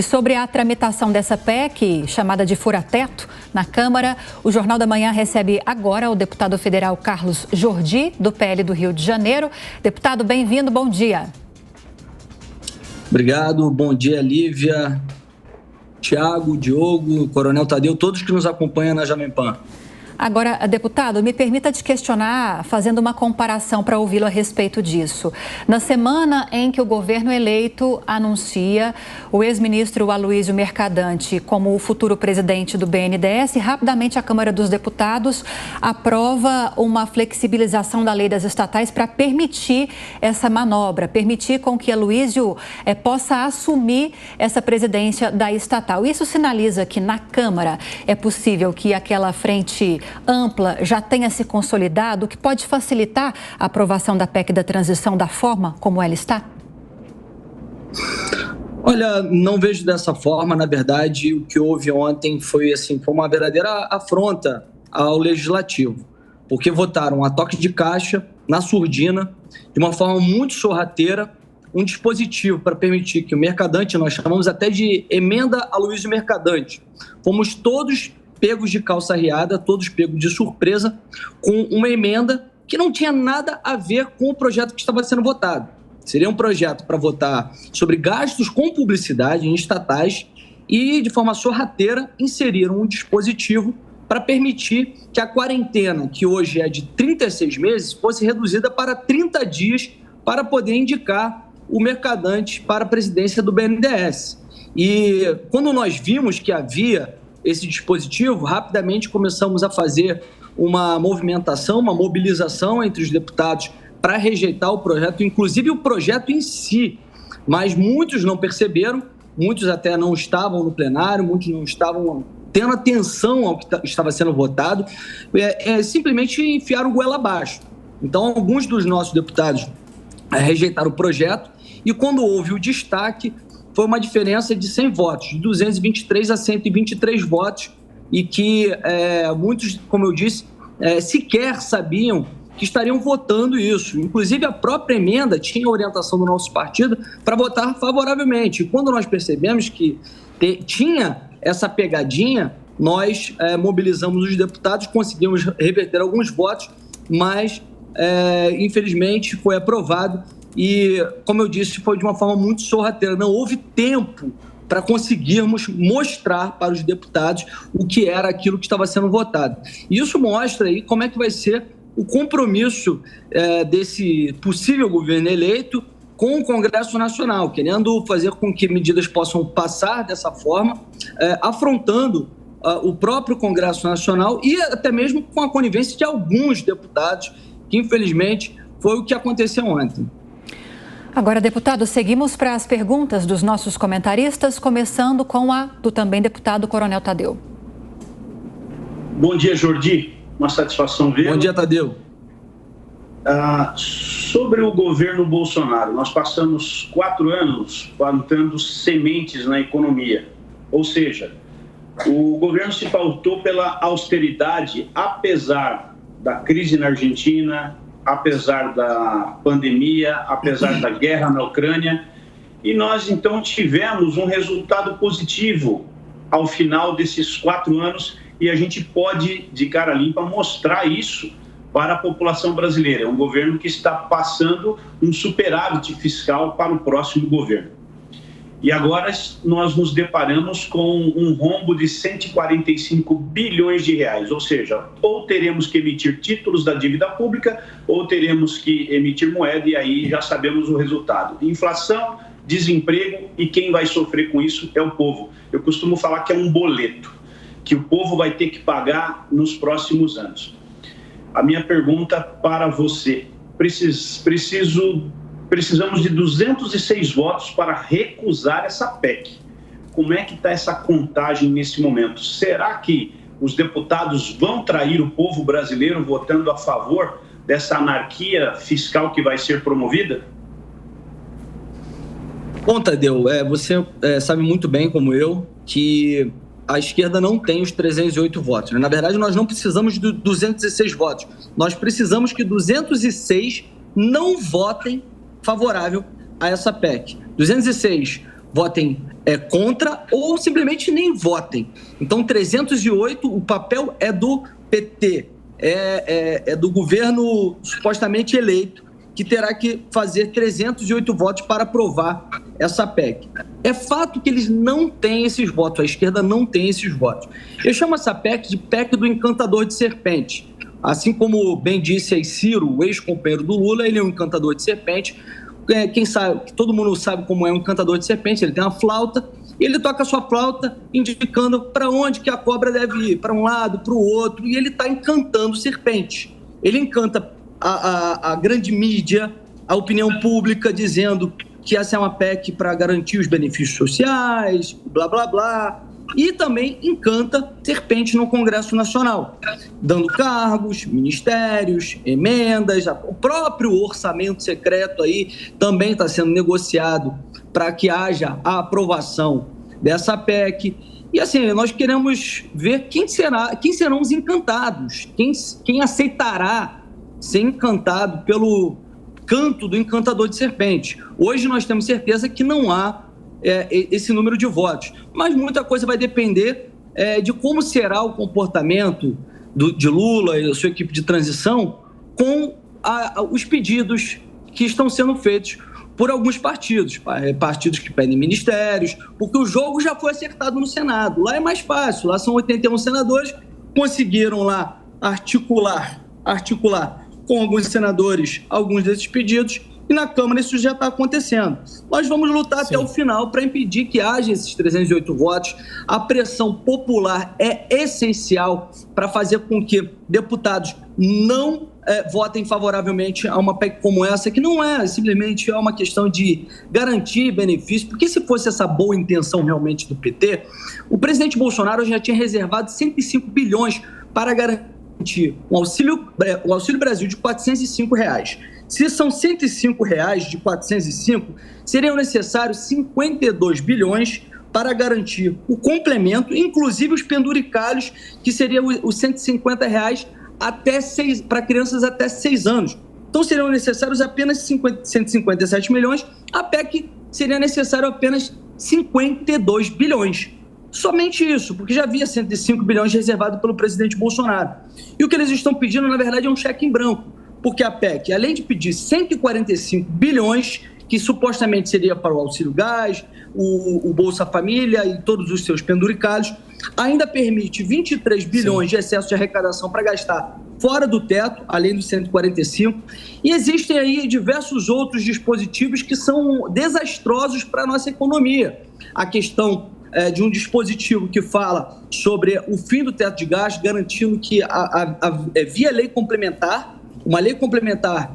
E sobre a tramitação dessa PEC, chamada de fura-teto, na Câmara, o Jornal da Manhã recebe agora o deputado federal Carlos Jordi, do PL do Rio de Janeiro. Deputado, bem-vindo, bom dia. Obrigado, bom dia, Lívia, Tiago, Diogo, Coronel Tadeu, todos que nos acompanham na Jovem Pan. Agora, deputado, me permita te questionar, fazendo uma comparação para ouvi-lo a respeito disso. Na semana em que o governo eleito anuncia o ex-ministro Aloysio Mercadante como o futuro presidente do BNDES, rapidamente a Câmara dos Deputados aprova uma flexibilização da lei das estatais para permitir essa manobra, permitir com que Aloysio possa assumir essa presidência da estatal. Isso sinaliza que na Câmara é possível que aquela frente ampla já tenha se consolidado, o que pode facilitar a aprovação da PEC da transição da forma como ela está? Olha, não vejo dessa forma. Na verdade, o que houve ontem foi uma verdadeira afronta ao Legislativo, porque votaram a toque de caixa, na surdina, de uma forma muito sorrateira, um dispositivo para permitir que o Mercadante, nós chamamos até de emenda Aloysio Mercadante, fomos todos pegos de calça riada, todos pegos de surpresa, com uma emenda que não tinha nada a ver com o projeto que estava sendo votado. Seria um projeto para votar sobre gastos com publicidade em estatais e, de forma sorrateira, inseriram um dispositivo para permitir que a quarentena, que hoje é de 36 meses, fosse reduzida para 30 dias para poder indicar o Mercadante para a presidência do BNDES. E quando nós vimos que havia esse dispositivo, rapidamente começamos a fazer uma movimentação, uma mobilização entre os deputados para rejeitar o projeto, inclusive o projeto em si. Mas muitos não perceberam, muitos até não estavam no plenário, muitos não estavam tendo atenção ao que estava sendo votado, simplesmente enfiaram goela abaixo. Então, alguns dos nossos deputados rejeitaram o projeto e quando houve o destaque, foi uma diferença de 100 votos, de 223 a 123 votos, e que muitos, como eu disse, sequer sabiam que estariam votando isso. Inclusive, a própria emenda tinha a orientação do nosso partido para votar favoravelmente. E quando nós percebemos que tinha essa pegadinha, nós mobilizamos os deputados, conseguimos reverter alguns votos, mas, infelizmente, foi aprovado. E, como eu disse, foi de uma forma muito sorrateira. Não houve tempo para conseguirmos mostrar para os deputados o que era aquilo que estava sendo votado. E isso mostra aí como é que vai ser o compromisso desse possível governo eleito com o Congresso Nacional, querendo fazer com que medidas possam passar dessa forma, afrontando o próprio Congresso Nacional e até mesmo com a conivência de alguns deputados, que infelizmente foi o que aconteceu ontem. Agora, deputado, seguimos para as perguntas dos nossos comentaristas, começando com a do também deputado Coronel Tadeu. Bom dia, Jordi. Uma satisfação vê-lo. Bom dia, Tadeu. Sobre o governo Bolsonaro, nós passamos 4 anos plantando sementes na economia. Ou seja, o governo se pautou pela austeridade, apesar da crise na Argentina, apesar da pandemia, apesar da guerra na Ucrânia, e nós então tivemos um resultado positivo ao final desses 4 anos e a gente pode, de cara limpa, mostrar isso para a população brasileira. É um governo que está passando um superávit fiscal para o próximo governo. E agora nós nos deparamos com um rombo de 145 bilhões de reais, ou seja, ou teremos que emitir títulos da dívida pública ou teremos que emitir moeda e aí já sabemos o resultado. Inflação, desemprego e quem vai sofrer com isso é o povo. Eu costumo falar que é um boleto, que o povo vai ter que pagar nos próximos anos. A minha pergunta para você, precisamos de 206 votos para recusar essa PEC. Como é que está essa contagem nesse momento? Será que os deputados vão trair o povo brasileiro votando a favor dessa anarquia fiscal que vai ser promovida? Bom, Tadeu, você sabe muito bem, como eu, que a esquerda não tem os 308 votos. Na verdade, nós não precisamos de 216 votos. Nós precisamos que 206 não votem favorável a essa PEC. 206 votem contra ou simplesmente nem votem. Então, 308, o papel é do PT, é do governo supostamente eleito, que terá que fazer 308 votos para aprovar essa PEC. É fato que eles não têm esses votos, a esquerda não tem esses votos. Eu chamo essa PEC de PEC do encantador de serpente. Assim como bem disse aí Ciro, o ex-companheiro do Lula, ele é um encantador de serpente. Quem sabe, todo mundo sabe como é um encantador de serpente, ele tem uma flauta, e ele toca a sua flauta indicando para onde que a cobra deve ir, para um lado, para o outro, e ele está encantando serpente. Ele encanta a grande mídia, a opinião pública, dizendo que essa é uma PEC para garantir os benefícios sociais, blá, blá, blá. E também encanta serpente no Congresso Nacional, dando cargos, ministérios, emendas, o próprio orçamento secreto aí também está sendo negociado para que haja a aprovação dessa PEC. E assim, nós queremos ver quem serão os encantados, quem aceitará ser encantado pelo canto do encantador de serpente. Hoje nós temos certeza que não há esse número de votos, mas muita coisa vai depender de como será o comportamento de Lula e da sua equipe de transição com os pedidos que estão sendo feitos por alguns partidos que pedem ministérios, porque o jogo já foi acertado no Senado. Lá é mais fácil, lá são 81 senadores, conseguiram lá articular com alguns senadores alguns desses pedidos, e na Câmara isso já está acontecendo. Nós vamos lutar até o final para impedir que haja esses 308 votos. A pressão popular é essencial para fazer com que deputados não votem favoravelmente a uma PEC como essa, que não é simplesmente uma questão de garantir benefícios, porque se fosse essa boa intenção realmente do PT, o presidente Bolsonaro já tinha reservado 105 bilhões para garantir o Auxílio Brasil de R$ 405. Se são 105 reais de 405, seriam necessários 52 bilhões para garantir o complemento, inclusive os penduricalhos, que seriam os 150 reais para crianças até 6 anos. Então seriam necessários apenas 157 milhões, a PEC seria necessário apenas 52 bilhões. Somente isso, porque já havia 105 bilhões reservado pelo presidente Bolsonaro. E o que eles estão pedindo, na verdade, é um cheque em branco. Porque a PEC, além de pedir 145 bilhões, que supostamente seria para o Auxílio Gás, o Bolsa Família e todos os seus penduricalhos, ainda permite 23 bilhões de excesso de arrecadação para gastar fora do teto, além dos 145. E existem aí diversos outros dispositivos que são desastrosos para a nossa economia. A questão de um dispositivo que fala sobre o fim do teto de gastos, garantindo que via lei complementar, uma lei complementar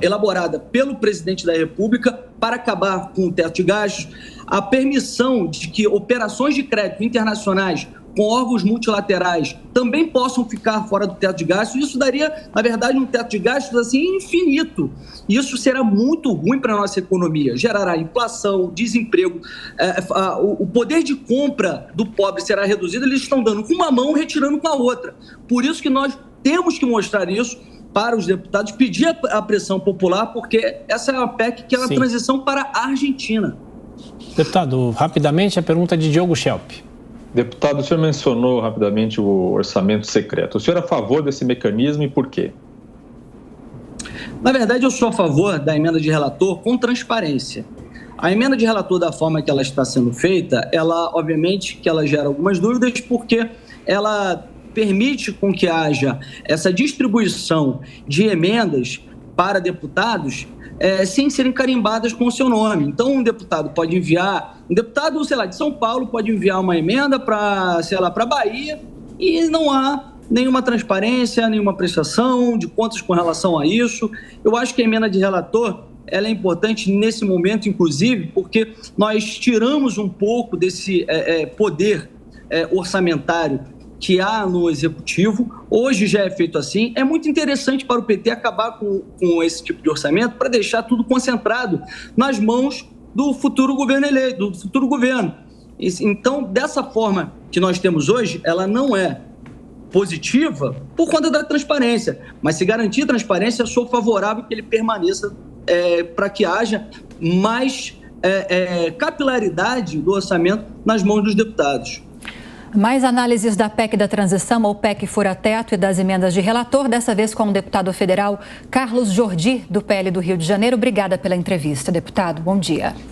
elaborada pelo presidente da República para acabar com o teto de gastos, a permissão de que operações de crédito internacionais com órgãos multilaterais também possam ficar fora do teto de gastos. Isso daria, na verdade, um teto de gastos assim infinito. Isso será muito ruim para a nossa economia. Gerará inflação, desemprego, o poder de compra do pobre será reduzido. Eles estão dando com uma mão, retirando com a outra. Por isso que nós temos que mostrar isso para os deputados, pedir a pressão popular, porque essa é uma PEC que é uma transição para a Argentina. Deputado, rapidamente a pergunta de Diogo Schelp. Deputado, o senhor mencionou rapidamente o orçamento secreto. O senhor é a favor desse mecanismo e por quê? Na verdade, eu sou a favor da emenda de relator com transparência. A emenda de relator, da forma que ela está sendo feita, ela, obviamente, que ela gera algumas dúvidas, porque ela permite com que haja essa distribuição de emendas para deputados sem serem carimbadas com o seu nome. Então, um deputado, sei lá, de São Paulo pode enviar uma emenda para, sei lá, para Bahia e não há nenhuma transparência, nenhuma prestação de contas com relação a isso. Eu acho que a emenda de relator ela é importante nesse momento, inclusive, porque nós tiramos um pouco desse poder orçamentário que há no Executivo. Hoje já é feito assim. É muito interessante para o PT acabar com esse tipo de orçamento para deixar tudo concentrado nas mãos do futuro governo eleito, do futuro governo. Então, dessa forma que nós temos hoje, ela não é positiva por conta da transparência. Mas se garantir transparência, eu sou favorável que ele permaneça para que haja mais capilaridade do orçamento nas mãos dos deputados. Mais análises da PEC da transição ou PEC fura-teto e das emendas de relator, dessa vez com o deputado federal Carlos Jordi, do PL do Rio de Janeiro. Obrigada pela entrevista, deputado. Bom dia.